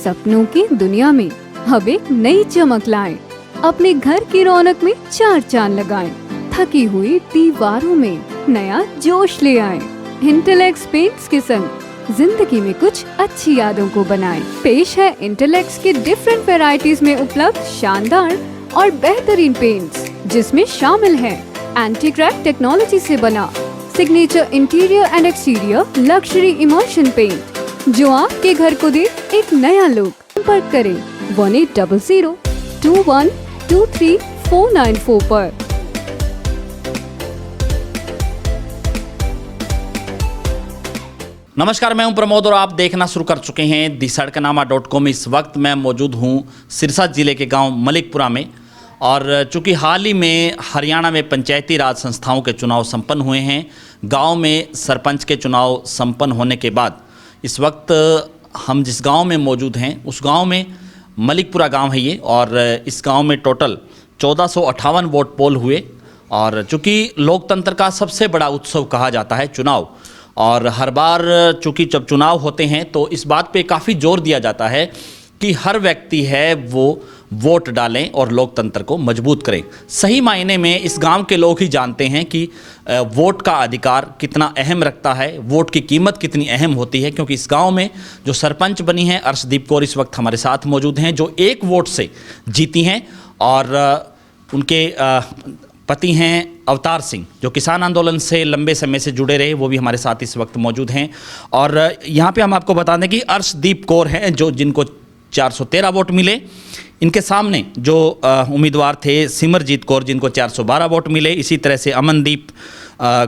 सपनों की दुनिया में अब एक नई चमक लाएं। अपने घर की रौनक में चार चांद लगाएं। थकी हुई दीवारों में नया जोश ले आएं। इंटेलेक्स पेंट्स के संग जिंदगी में कुछ अच्छी यादों को बनाएं। पेश है इंटेलेक्स के डिफरेंट वैरायटीज में उपलब्ध शानदार और बेहतरीन पेंट्स, जिसमें शामिल है एंटी क्रैक टेक्नोलॉजी से बना signature interior and exterior luxury immersion paint, जो आपके घर को दे एक नया लुक। संपर्क करें 180021234494 पर। नमस्कार, मैं हूं प्रमोद और आप देखना शुरू कर चुके हैं दी-सड़कनामा.com। इस वक्त मैं मौजूद हूं सिरसा जिले के गांव मलिकपुरा में, और चूंकि हाल ही में हरियाणा में पंचायती राज संस्थाओं के चुनाव संपन्न हुए हैं, गांव में सरपंच के चुनाव संपन्न होने के बाद इस वक्त हम जिस गांव में मौजूद हैं उस गांव में मलिकपुरा गांव है ये, और इस गांव में टोटल 1458 वोट पोल हुए। और चूँकि लोकतंत्र का सबसे बड़ा उत्सव कहा जाता है चुनाव, और हर बार चूँकि जब चुनाव होते हैं तो इस बात पे काफ़ी जोर दिया जाता है कि हर व्यक्ति है वो वोट डालें और लोकतंत्र को मजबूत करें। सही मायने में इस गांव के लोग ही जानते हैं कि वोट का अधिकार कितना अहम रखता है, वोट की कीमत कितनी अहम होती है। क्योंकि इस गांव में जो सरपंच बनी हैं अर्शदीप कौर इस वक्त हमारे साथ मौजूद हैं, जो एक वोट से जीती हैं, और उनके पति हैं अवतार सिंह, जो किसान आंदोलन से लंबे समय से जुड़े रहे, वो भी हमारे साथ इस वक्त मौजूद हैं। और यहाँ पे हम आपको बता दें कि अर्शदीप कौर हैं जिनको 413 वोट मिले। इनके सामने जो उम्मीदवार थे सिमरजीत कौर, जिनको 412 वोट मिले। इसी तरह से अमनदीप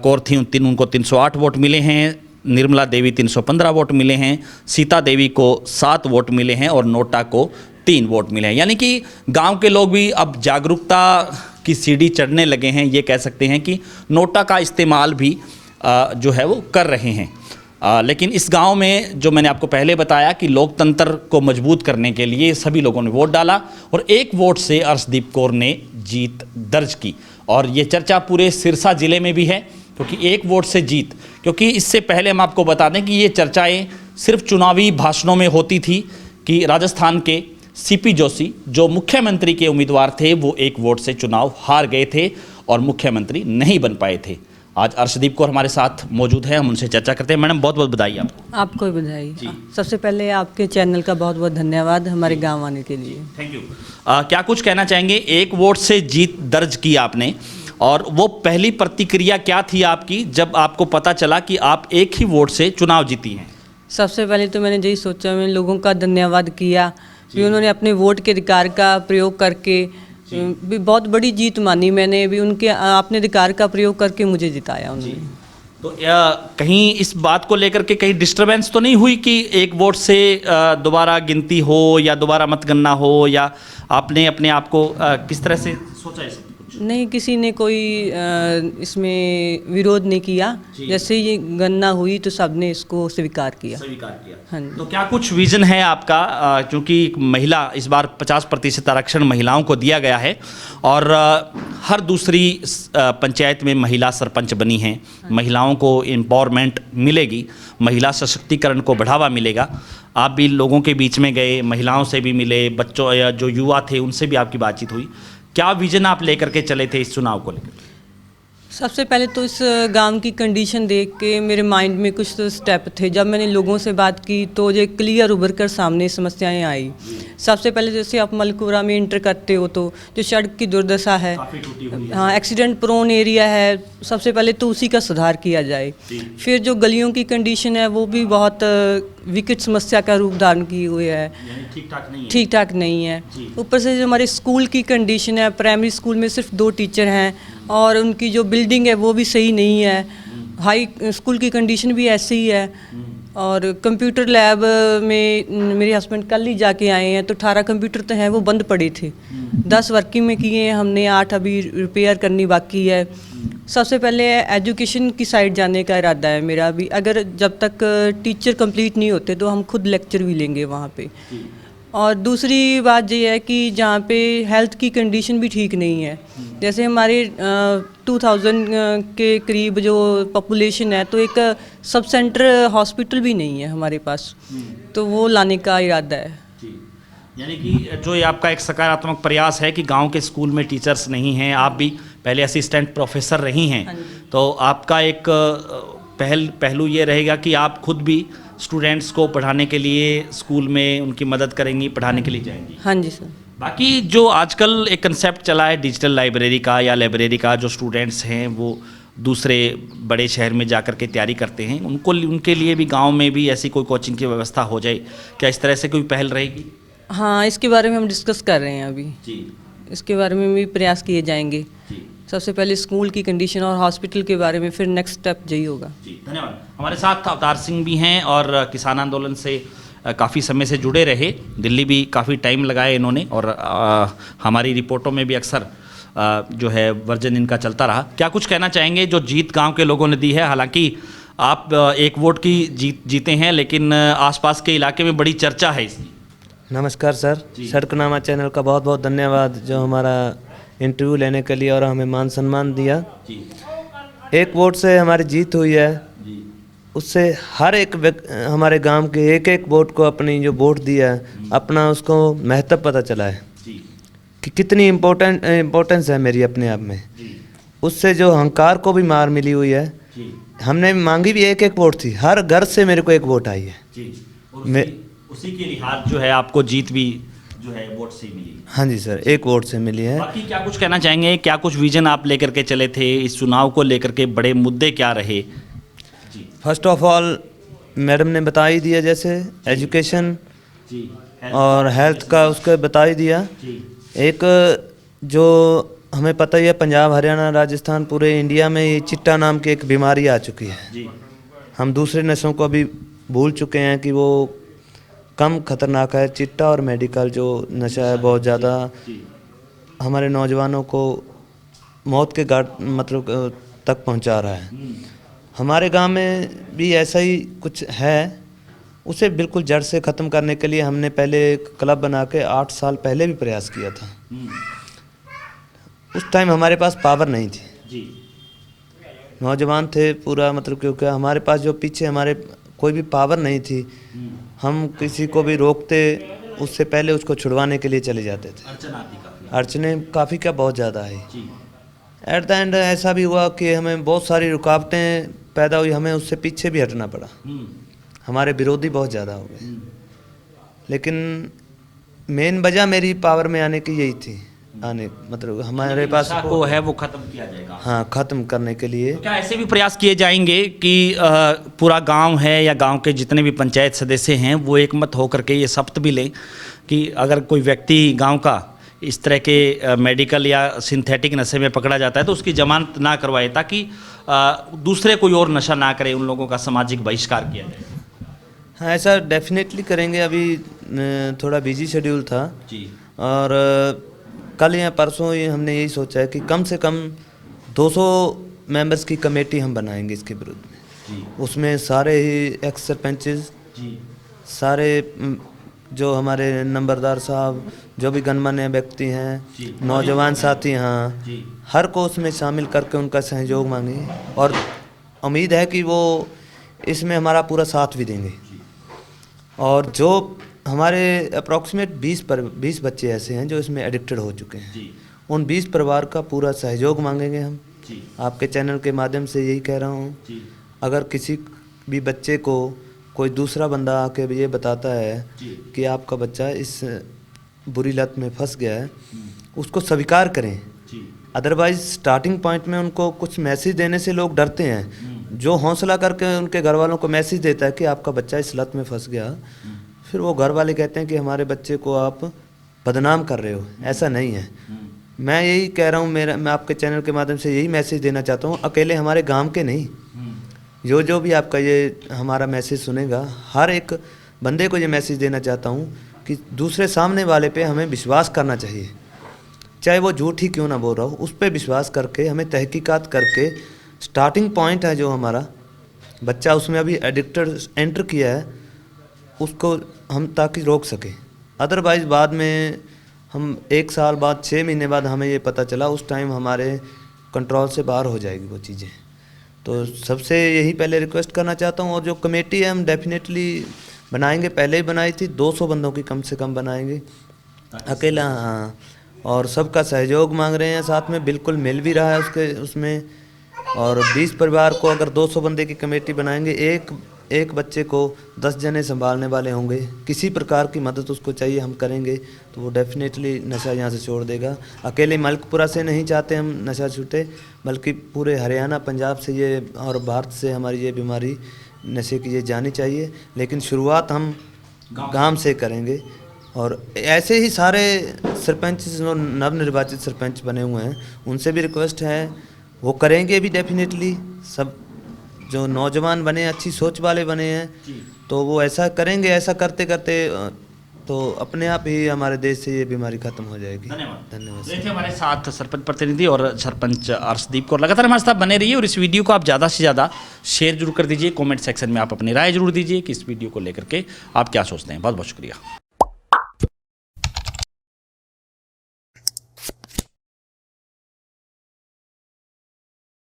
कौर थी, उनको 308 वोट मिले हैं। निर्मला देवी 315 वोट मिले हैं। सीता देवी को 7 वोट मिले हैं और नोटा को 3 वोट मिले हैं। यानी कि गांव के लोग भी अब जागरूकता की सीढ़ी चढ़ने लगे हैं। ये कह सकते हैं कि नोटा का इस्तेमाल भी जो है वो कर रहे हैं। लेकिन इस गांव में जो मैंने आपको पहले बताया कि लोकतंत्र को मजबूत करने के लिए सभी लोगों ने वोट डाला, और एक वोट से अर्शदीप कौर ने जीत दर्ज की। और ये चर्चा पूरे सिरसा ज़िले में भी है, क्योंकि एक वोट से जीत। क्योंकि इससे पहले हम आपको बता दें कि ये चर्चाएं सिर्फ चुनावी भाषणों में होती थी कि राजस्थान के सीपी जोशी जो मुख्यमंत्री के उम्मीदवार थे, वो एक वोट से चुनाव हार गए थे और मुख्यमंत्री नहीं बन पाए थे। आज अर्शदीप कौर हमारे साथ मौजूद है, हम उनसे चर्चा करते हैं। मैडम, बहुत बहुत बधाई आपको। आपको भी बधाई। सबसे पहले आपके चैनल का बहुत बहुत धन्यवाद हमारे गांव आने के लिए। Thank you. क्या कुछ कहना चाहेंगे? एक वोट से जीत दर्ज की आपने, और वो पहली प्रतिक्रिया क्या थी आपकी जब आपको पता चला कि आप एक ही वोट से चुनाव जीती हैं? सबसे पहले तो मैंने यही सोचा, मैंने लोगों का धन्यवाद किया कि उन्होंने अपने वोट के अधिकार का प्रयोग करके भी बहुत बड़ी जीत मानी। मैंने भी उनके अपने अधिकार का प्रयोग करके मुझे जिताया उन्होंने। तो कहीं इस बात को लेकर के कहीं डिस्टर्बेंस तो नहीं हुई कि एक वोट से दोबारा गिनती हो या दोबारा मतगणना हो, या आपने अपने आप को किस तरह से सोचा है? नहीं, किसी ने कोई इसमें विरोध नहीं किया। जैसे ये गणना हुई तो सबने इसको स्वीकार किया। हाँ। तो क्या कुछ विजन है आपका? क्योंकि महिला इस बार 50% आरक्षण महिलाओं को दिया गया है, और हर दूसरी पंचायत में महिला सरपंच बनी हैं। महिलाओं को एम्पावरमेंट मिलेगी, महिला सशक्तिकरण को बढ़ावा मिलेगा। आप भी लोगों के बीच में गए, महिलाओं से भी मिले, बच्चों या जो युवा थे उनसे भी आपकी बातचीत हुई। क्या विजन आप लेकर के चले थे इस चुनाव को लेकर? सबसे पहले तो इस गांव की कंडीशन देख के मेरे माइंड में कुछ तो स्टेप थे। जब मैंने लोगों से बात की तो ये क्लियर उभर कर सामने समस्याएं आई। सबसे पहले जैसे आप मलिकपुरा में इंटर करते हो तो जो सड़क की दुर्दशा है, हाँ, एक्सीडेंट प्रोन एरिया है, सबसे पहले तो उसी का सुधार किया जाए। फिर जो गलियों की कंडीशन है वो भी बहुत विकट समस्या का रूप धारण किए हुए है, ठीक ठाक नहीं है। ऊपर से जो हमारे स्कूल की कंडीशन है, प्राइमरी स्कूल में सिर्फ 2 टीचर हैं, और उनकी जो बिल्डिंग है वो भी सही नहीं है। हाई स्कूल की कंडीशन भी ऐसे ही है। और कंप्यूटर लैब में मेरे हस्बैंड कल ही जाके आए हैं, तो 18 कंप्यूटर तो हैं वो बंद पड़े थे। 10 वर्किंग में किए हैं हमने, 8 अभी रिपेयर करनी बाकी है। सबसे पहले एजुकेशन की साइड जाने का इरादा है मेरा भी। अगर जब तक टीचर कंप्लीट नहीं होते तो हम खुद लेक्चर भी लेंगे वहाँ पे। और दूसरी बात ये है कि जहाँ पे हेल्थ की कंडीशन भी ठीक नहीं है। जैसे हमारे 2000 के करीब जो पॉपुलेशन है, तो एक सब सेंटर हॉस्पिटल भी नहीं है हमारे पास, तो वो लाने का इरादा है। जी, यानी कि जो ये आपका एक सकारात्मक प्रयास है कि गांव के स्कूल में टीचर्स नहीं हैं, आप भी पहले असिस्टेंट प्रोफेसर रही हैं, हाँ जी। तो आपका एक पहलू ये रहेगा कि आप खुद भी स्टूडेंट्स को पढ़ाने के लिए स्कूल में उनकी मदद करेंगी, पढ़ाने के लिए जाएंगी। हाँ जी सर। बाकी जो आजकल एक कंसेप्ट चला है डिजिटल लाइब्रेरी का या लाइब्रेरी का, जो स्टूडेंट्स हैं वो दूसरे बड़े शहर में जाकर के तैयारी करते हैं, उनके लिए भी गांव में भी ऐसी कोई कोचिंग की व्यवस्था हो जाए, क्या इस तरह से कोई पहल रहेगी? हाँ, इसके बारे में हम डिस्कस कर रहे हैं अभी। जी इसके बारे में भी प्रयास किए जाएंगे। जी सबसे पहले स्कूल की कंडीशन और हॉस्पिटल के बारे में, फिर नेक्स्ट स्टेप यही होगा। जी, धन्यवाद। हमारे साथ अवतार सिंह भी हैं और किसान आंदोलन से काफ़ी समय से जुड़े रहे, दिल्ली भी काफ़ी टाइम लगाए इन्होंने, और हमारी रिपोर्टों में भी अक्सर जो है वर्जन इनका चलता रहा। क्या कुछ कहना चाहेंगे जो जीत गांव के लोगों ने दी है? हालांकि आप एक वोट की जीते हैं, लेकिन आसपास के इलाके में बड़ी चर्चा है इसकी। नमस्कार सर, सड़कनामा चैनल का बहुत बहुत धन्यवाद जो हमारा इंटरव्यू लेने के लिए और हमें मान सम्मान दिया। जी एक वोट से हमारी जीत हुई है, जी उससे हर एक हमारे गांव के एक एक वोट को अपनी जो वोट दिया है अपना उसको महत्व पता चला है जी कि कितनी इम्पोर्टेंस है मेरी अपने आप में। जी उससे जो अहंकार को भी मार मिली हुई है। जी हमने मांगी भी एक एक वोट थी, हर घर से मेरे को एक वोट आई है। जी, और मैं- उसी के लिहाज जो है आपको जीत भी जो है वोट से ही मिली। हाँ जी सर, एक वोट से मिली है। बाकी क्या कुछ कहना चाहेंगे? क्या कुछ विजन आप लेकर के चले थे इस चुनाव को लेकर के? बड़े मुद्दे क्या रहे? जी फर्स्ट ऑफ ऑल मैडम ने बता ही दिया, जैसे एजुकेशन जी और हेल्थ का उसका बता ही दिया। जी एक जो हमें पता ही है, पंजाब हरियाणा राजस्थान पूरे इंडिया में ये चिट्टा नाम की एक बीमारी आ चुकी है। जी हम दूसरे नशों को अभी भूल चुके हैं कि वो कम खतरनाक है। चिट्टा और मेडिकल जो नशा है बहुत ज़्यादा जी हमारे नौजवानों को मौत के घाट मतलब तक पहुंचा रहा है। हमारे गांव में भी ऐसा ही कुछ है। उसे बिल्कुल जड़ से ख़त्म करने के लिए हमने पहले एक क्लब बना के 8 साल पहले भी प्रयास किया था। उस टाइम हमारे पास पावर नहीं थी, जी नौजवान थे पूरा, मतलब क्योंकि हमारे पास जो पीछे हमारे कोई भी पावर नहीं थी। हम किसी को भी रोकते उससे पहले उसको छुड़वाने के लिए चले जाते थे। अर्चना आती काफी। अड़चने काफ़ी क्या बहुत ज़्यादा है। जी एट द एंड ऐसा भी हुआ कि हमें बहुत सारी रुकावटें पैदा हुई, हमें उससे पीछे भी हटना पड़ा। हमारे विरोधी बहुत ज़्यादा हो गए, लेकिन मेन वजह मेरी पावर में आने की यही थी। आने मतलब हमारे पास नशा को है वो खत्म किया जाएगा। हाँ, ख़त्म करने के लिए। तो क्या ऐसे भी प्रयास किए जाएंगे कि पूरा गांव है या गांव के जितने भी पंचायत सदस्य हैं वो एक मत होकर के ये शपथ भी लें कि अगर कोई व्यक्ति गांव का इस तरह के मेडिकल या सिंथेटिक नशे में पकड़ा जाता है तो उसकी जमानत ना करवाए, ताकि दूसरे कोई और नशा ना करे, उन लोगों का सामाजिक बहिष्कार किया जाए? हाँ, ऐसा डेफिनेटली करेंगे। अभी थोड़ा बिजी शेड्यूल था जी और कल या परसों ये हमने यही सोचा है कि कम से कम 200 मेंबर्स की कमेटी हम बनाएंगे इसके विरुद्ध में। जी उसमें सारे ही एक्स सरपंचेस, जी सारे जो हमारे नंबरदार साहब, जो भी गणमान्य व्यक्ति हैं, जी। नौजवान साथी, हाँ, जी हर को उसमें शामिल करके उनका सहयोग मांगे और उम्मीद है कि वो इसमें हमारा पूरा साथ भी देंगे। और जो हमारे अप्रॉक्सीमेट 20 बच्चे ऐसे हैं जो इसमें एडिक्टेड हो चुके हैं, जी उन 20 परिवार का पूरा सहयोग मांगेंगे हम। जी आपके चैनल के माध्यम से यही कह रहा हूँ, जी अगर किसी भी बच्चे को कोई दूसरा बंदा आके ये बताता है जी कि आपका बच्चा इस बुरी लत में फंस गया है, उसको स्वीकार करें। जी अदरवाइज स्टार्टिंग पॉइंट में उनको कुछ मैसेज देने से लोग डरते हैं। जो हौसला करके उनके घर वालों को मैसेज देता है कि आपका बच्चा इस लत में फंस गया, फिर वो घर वाले कहते हैं कि हमारे बच्चे को आप बदनाम कर रहे हो। ऐसा नहीं है। मैं यही कह रहा हूँ, मैं आपके चैनल के माध्यम से यही मैसेज देना चाहता हूँ, अकेले हमारे गांव के नहीं, जो भी आपका ये हमारा मैसेज सुनेगा, हर एक बंदे को ये मैसेज देना चाहता हूँ कि दूसरे सामने वाले पे हमें विश्वास करना चाहिए, चाहे वो झूठ ही क्यों ना बोल रहा हो, उस पर विश्वास करके हमें तहकीकात करके स्टार्टिंग पॉइंट है जो हमारा बच्चा उसमें अभी एडिक्टेड एंटर किया है, उसको हम ताकि रोक सकें। अदरवाइज़ बाद में हम 1 साल बाद 6 महीने बाद हमें ये पता चला, उस टाइम हमारे कंट्रोल से बाहर हो जाएगी वो चीज़ें। तो सबसे यही पहले रिक्वेस्ट करना चाहता हूँ। और जो कमेटी है हम डेफिनेटली बनाएंगे, पहले ही बनाई थी, 200 बंदों की कम से कम बनाएंगे अकेला। हाँ, और सबका सहयोग मांग रहे हैं साथ में, बिल्कुल मिल भी रहा है उसमें। और 20 परिवार को अगर 200 बंदे की कमेटी बनाएंगे, एक बच्चे को 10 जने संभालने वाले होंगे, किसी प्रकार की मदद उसको चाहिए हम करेंगे तो वो डेफिनेटली नशा यहाँ से छोड़ देगा। अकेले मलकपुरा से नहीं चाहते हम नशा छूटे, बल्कि पूरे हरियाणा पंजाब से ये और भारत से हमारी ये बीमारी नशे की ये जानी चाहिए। लेकिन शुरुआत हम गांव से करेंगे। और ऐसे ही सारे सरपंच जो नवनिर्वाचित सरपंच बने हुए हैं उनसे भी रिक्वेस्ट है, वो करेंगे भी डेफिनेटली। सब जो नौजवान बने, अच्छी सोच वाले बने हैं, तो वो ऐसा करेंगे। ऐसा करते करते तो अपने आप ही हमारे देश से ये बीमारी खत्म हो जाएगी। धन्यवाद। देखिए हमारे साथ सरपंच प्रतिनिधि और सरपंच अर्शदीप कौर लगातार हमारे साथ बने रहिए और इस वीडियो को आप ज़्यादा से ज़्यादा शेयर जरूर कर दीजिए। कमेंट सेक्शन में आप अपनी राय जरूर दीजिए कि इस वीडियो को लेकर के आप क्या सोचते हैं। बहुत बहुत शुक्रिया।